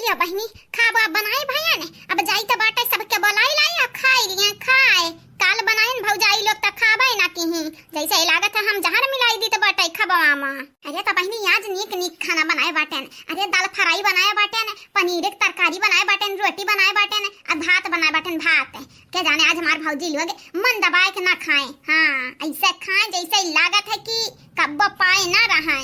लिया बहनी खाबा बनाए भैया ने अब जाई त बाटे सबके बोलाई लाई अब खाई लिया खाए काल बनाइन भौजाई लोग त खाबे ना किही जैसे लागत है हम जहर मिलाई दी त बाटे खबवा मा। अरे त बहनी आज नीक नीक खाना बनाए बाटे ने अरे दाल फ्राई बनाए बाटे ने पनीर की तरकारी बनाए बाटे ने रोटी बनाए बाटे ने और भात बनाए बाटे ने भात के जाने आज हमार भौजी लोग मन दबाए के ना खाए हां ऐसे खाए जैसे लागत है कि कब्बो पाए ना रहा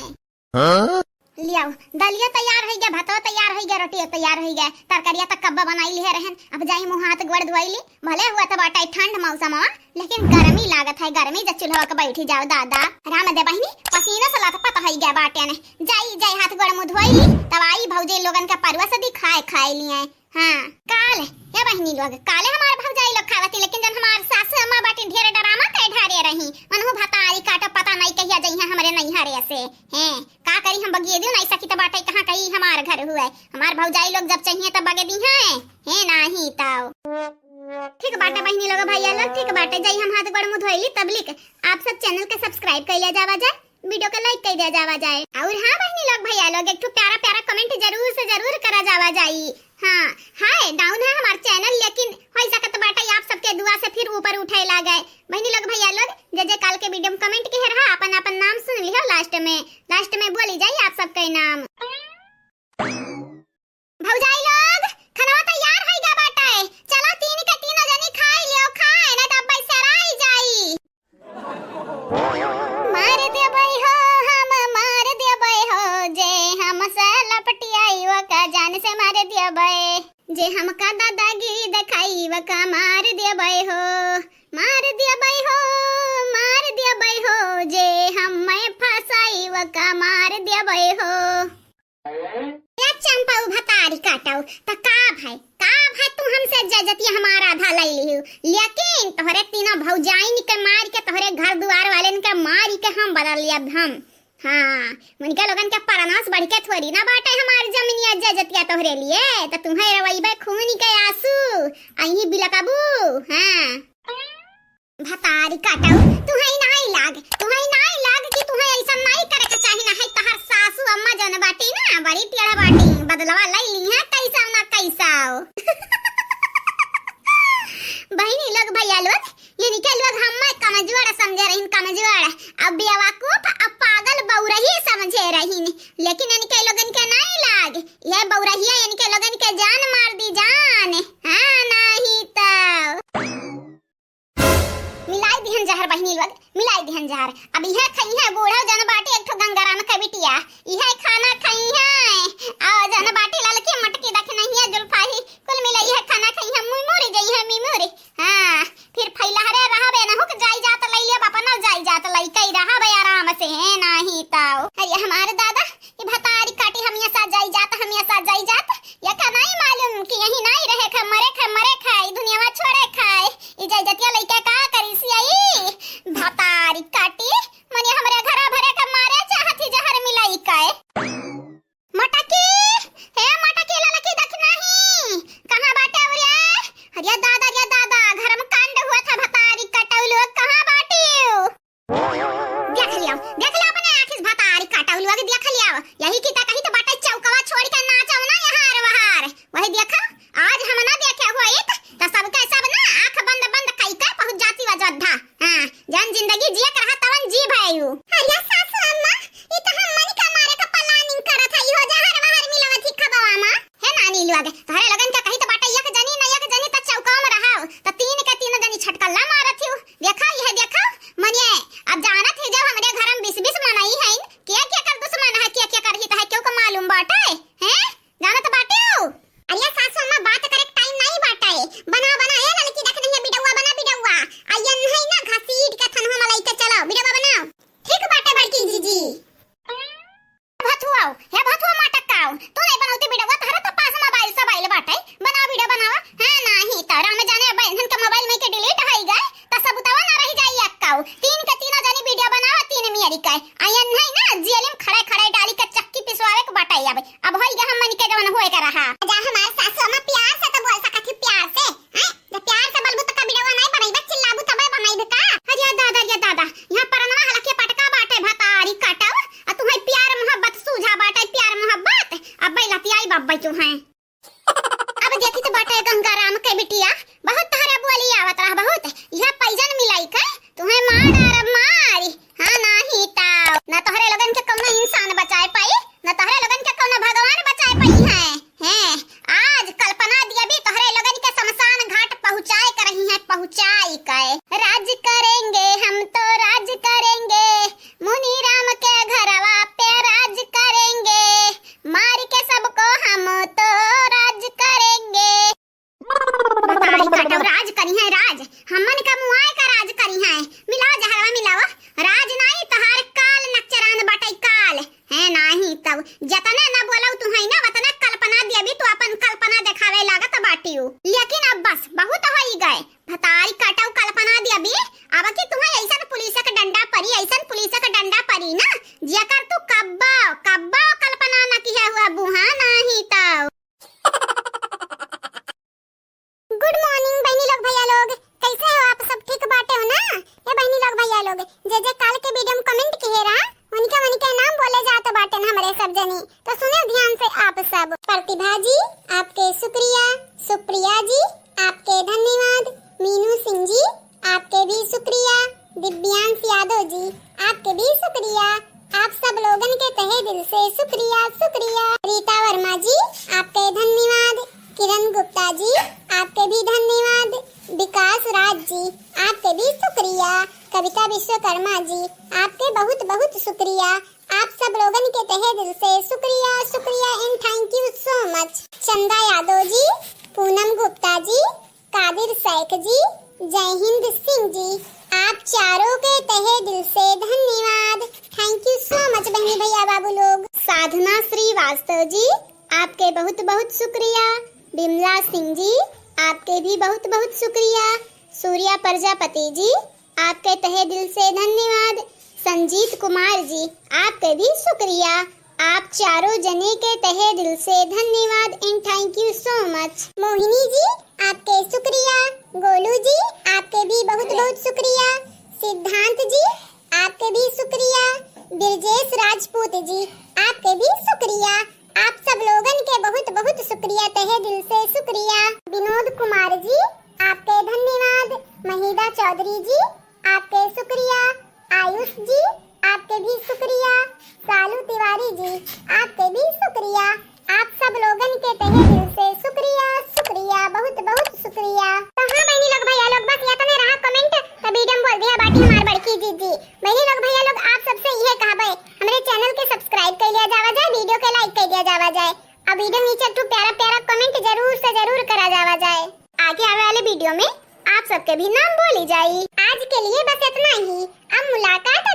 लियाओ दलिया तैयार हो गया भातो तैयार हो गया रोटी तैयार हो गया तरकारिया तक कब्बा बनाई ली रहन अब जाई मुंह हाथ गोड़ धोइली भले हुआ तो बाटा ठंड मौसम लेकिन गर्मी लागत है गर्मी जब चूल्हा के बैठी जाओ दादा राम दे बहनी पसीना से लथपथ हो गया बाटे ने जाई हाथ गोड़ मुंह धोइली तब आई भौजे लोगन का परवा से खाए लिए हां काल ये बहनी लोग काले हमार भौजाई लोग खावती लेकिन जन हमार सास अम्मा बाटे ढेर डरामा कई ढारे रही मनहु भतारी काटा पता नहीं कहिया जइहा हमरे नहीं हरे से हैं का करी हम बगिए दियो नहीं सकी त बाटे कहां कहीं हमार घर हुए हमार भौजाई लोग जब चाहिए तब बगे दी हैं नहीं ताऊ ठीक बाटे बहनी लोग भैया लोग ठीक बाटे जाई हम हाथ गोड़ मुंह धोइली तबलिक आप सब चैनल के सब्सक्राइब कर लिया जावा जाए वीडियो को लाइक कर दिया जावा जाए और हां बहनी लोग भैया लोग एक प्यारा प्यारा कमेंट जरूर से जरूर करा जावा जाई हां हाय डाउन है हमारा चैनल लेकिन हो सकत बाटे आप सबके दुआ से फिर ऊपर उठे ला गए बहनी लोग भैया लोग जे काल के वीडियो में कमेंट के रहा अपन अपन नाम सुन लियो लास्ट में बोली जाई आप सबके नाम भौजाई लोग खाना तैयार हो गया बाटे चलो तीन के तीनों जनी खाई लियो खाए ना तब बैसराई जाई मार दे भाई हो हम मार दे भाई हो जे हम से लपटियाई वो का जान से मार दे भाई जे हम का दादागिरी दिखाई वो का मार दे भाई हो मार दे भाई हो मार दे भाई हो जे हम मैं फसाई वो का मार दे भाई हो या चंपाऊ भतारी काटाऊ त का भाई तू हमसे जजती हमारा आधा ले लियो लेकिन तोहरे तीनों भौजाइन के मार के तोहरे घर दुआर वाले के मार के हम बदल लिया हम हां उनके लोगन के परनास बढ़ के थोड़ी ना बाटे हमार जमीनिया जजतिया तोहरे लिए त तुम्हें रवैबे खून के आंसू आई बिलकाबू हां भतारी काटाऊ तुम्हें नहीं लाग कि तुम्हें ऐसा नहीं करे के चाहिए ना है तहर सासू अम्मा जन बाटी ना बड़ी टेढ़ा बाटी बदलवा ले ली है कैसा ना कैसा बहनी लोग भैया लोग ये निकल लोग हम कमजोर समझे रही कमजोर अब बेवकूफ अब पागल बौरही समझे रही लेकिन इनके लोगन के नहीं लाग ये बौरहिया इनके लोगन के जान मार दी जान हां नहीं तो मिलाई दिहन जहर बहनी लोग मिलाई दिहन जहर अब यह खई है बूढ़ा जन बाटी एक ठो गंगाराम का बिटिया यह खाना खई है आ जन बाटी लाल की मटकी देख नहीं है जुल्फाही कुल मिलाई है खाना खई है मुई मोरी गई है मी मोरी हां फिर फैलहरे रहबे न हो जाई जात लई ले बापा न जाई जात लई कई रहबे आराम से है नहीं ताऊ अरे हमारे दादा ये भतारी काटी हम यसा जाई जात या का नहीं मालूम कि यही नहीं रहे ख मरे खाई दुनिया में छोड़े खाए ई जाई जतिया लइका का करी सी आई भतारी काटी मने हमरे घरा भरे के मारे चाहती जहर मिलाई काए मटकी हे मटकी ललकी देख नहीं कहां बाटे औरे अरे दादा घर में कांड हुआ था भतारी कटाऊ लोग कहां बाटी देख लियो अपने आंखिस भतारी कटाऊ लोग देख लियो यही की कहीं तो बाटे चौकवा छोड़ के नाचो ना यहार वहार वही देखो आज हम ना देखे हुआ एक तो सबके सब ना आंख बंद कई के पहुंच जाती वजोधा हां जन जिंदगी जिए कर रहा तवन जी भाईऊ अरे सासू अम्मा ई तो हम मन का मारे का प्लानिंग करत हई हो जहर वहार मिलवत ही खबवा मा है नानी लोग तोहरे लगन का कहीं तो बाटे एक जनी त चौका में रहाओ त तीन के तीनों जनी छटकल्ला मारत हूं देखा यह देखा मने अब जानत है जब हमरे घर में 20 मनाई है के कर दुश्मन है के कर ही त है क्यों को मालूम बाटे हैं जानत बाटे हो अरे सासू अम्मा बात करे टाइम नहीं बाटे बना ए लड़की देख नहीं है बिडवा आयन है ना घसीट के थन हम लइके चलो बिडवा बनाओ ठीक बाटे बड़की जीजी भथुआ मटकाओ तू नहीं बनाउती बिडवा तारा तो पास मोबाइल सब आइल बाटे बना वीडियो बनावा हां नहीं तारा में जाने बहन के मोबाइल में के डिलीट होई गए त सब उतावा ना रह जाई अक्काओ तीन के तीनों जनी वीडियो बनावा तीन मियरी के आयन है ना जेलम खड़े डाली के चक्की पिसवावे के बाटे अब होई गए हम मन के जवन होए का रहा जा हमार सासू अम्मा प्यार से तो बोल सकत है प्यार से हैं जब प्यार से बोलबू त का वीडियो नहीं बनाई बच्ची लाबू तबे बनाई का अरे दादा यहां परनवा हलके पटका बाटे भतारी काटाओ आ तुम्हें प्यार मोहब्बत सूझा बाटे प्यार मोहब्बत अब बैलती आई बब्बई तू हैं बाटे गंगाराम के बिटिया बहुत तहरा बोली आवत रहा बहुत यह पैजन मिलाई का तुम्हें मार डारब मारी हां नाही ताव ना तोहरे लगन के कौनो इंसान बचाए पाई ना तोहरे लगन के कौनो भगवान बचाए पाई हैं आज कल्पना दिया भी तोहरे लगन के शमशान घाट पहुंचाए कर रही है पहुंचाई के राज करेंगे हम तो राज करेंगे मुनि राम के घरवा पे राज करेंगे मार के सबको हम तो राज करेंगे बताई काटो राज करी है राज हमन का मुआए का राज करी है मिलाओ जहरवा मिलाओ राज नहीं तहार काल नक्चरान बटाई काल है नाही तब जतने ना बोलाऊ तू है ना वतने कल्पना दिया भी तू अपन कल्पना दिखावे लागत बाटियो लेकिन अब बस बहुत होई गए भताई काटाऊ कल्पना दिया भी अब कि तुम्हें ऐसन पुलिस का डंडा परी ऐसन पुलिस का डंडा परी ना जेकर तू कब्बा कल्पना न किया हुआ बुहा नहीं तब गुड मॉर्निंग बहनी लोग भैया लोग कैसे हो आप सब ठीक बाटे हो ना ये बहनी लोग भैया लोग जे काल के वीडियो में कमेंट किए रहा उनके नाम बोले जाते बाटे ना हमारे सब जनी तो सुने ध्यान से आप सब प्रतिभा जी आपके शुक्रिया सुप्रिया जी आपके धन्यवाद मीनू सिंह जी आपके भी शुक्रिया दिव्यांश यादव जी आपके भी शुक्रिया आप सब लोगन के तहे दिल से शुक्रिया रीता वर्मा जी आपके धन्यवाद किरण गुप्ता जी आपके भी धन्यवाद विकास राज जी आपके भी शुक्रिया कविता विश्वकर्मा जी आपके बहुत बहुत शुक्रिया आप सब लोगन के तहे दिल से शुक्रिया and thank you so much चंदा यादव जी पूनम गुप्ता जी कादिर शेख जी जय हिंद सिंह जी आप चारों के तहे दिल से धन्यवाद थैंक यू सो मच बहनी भैया बाबू लोग साधना श्रीवास्तव जी आपके बहुत बहुत शुक्रिया बिमला सिंह जी आपके भी बहुत बहुत शुक्रिया सूर्या प्रजापति जी आपके तहे दिल से धन्यवाद संजीत कुमार जी आपके भी शुक्रिया आप चारों जने के तहे दिल से धन्यवाद and thank you so much Mohini ji आपके शुक्रिया गोलू जी आपके भी बहुत बहुत शुक्रिया सिद्धांत जी आपके भी शुक्रिया ब्रजेश राजपूत जी आपके भी शुक्रिया आप सब लोगन के बहुत बहुत शुक्रिया तहे दिल से शुक्रिया विनोद कुमार जी आपके धन्यवाद महिदा चौधरी जी आपके शुक्रिया आयुष जी आपके भी शुक्रिया सालू तिवारी जी आपके भी शुक्रिया आप सब लोगन के तहे दिल से शुक्रिया बहुत बहुत शुक्रिया तो हाँ बहनी लोग भैया लोग बस या तो नहीं रहा कमेंट तो वीडियो में बोल दिया बाटी हमार बड़की जी बहनी लोग भैया लोग आप सबसे यह कहबे हमारे चैनल के सब्सक्राइब कर लिया जावा जाए वीडियो के लाइक कर दिया जावा जाए अब वीडियो नीचे एक प्यारा कमेंट जरूर से जरूर करा जावा जाए आगे आने वाले वीडियो में आप सबके भी नाम बोली जाए आज के लिए बस इतना ही अब मुलाकात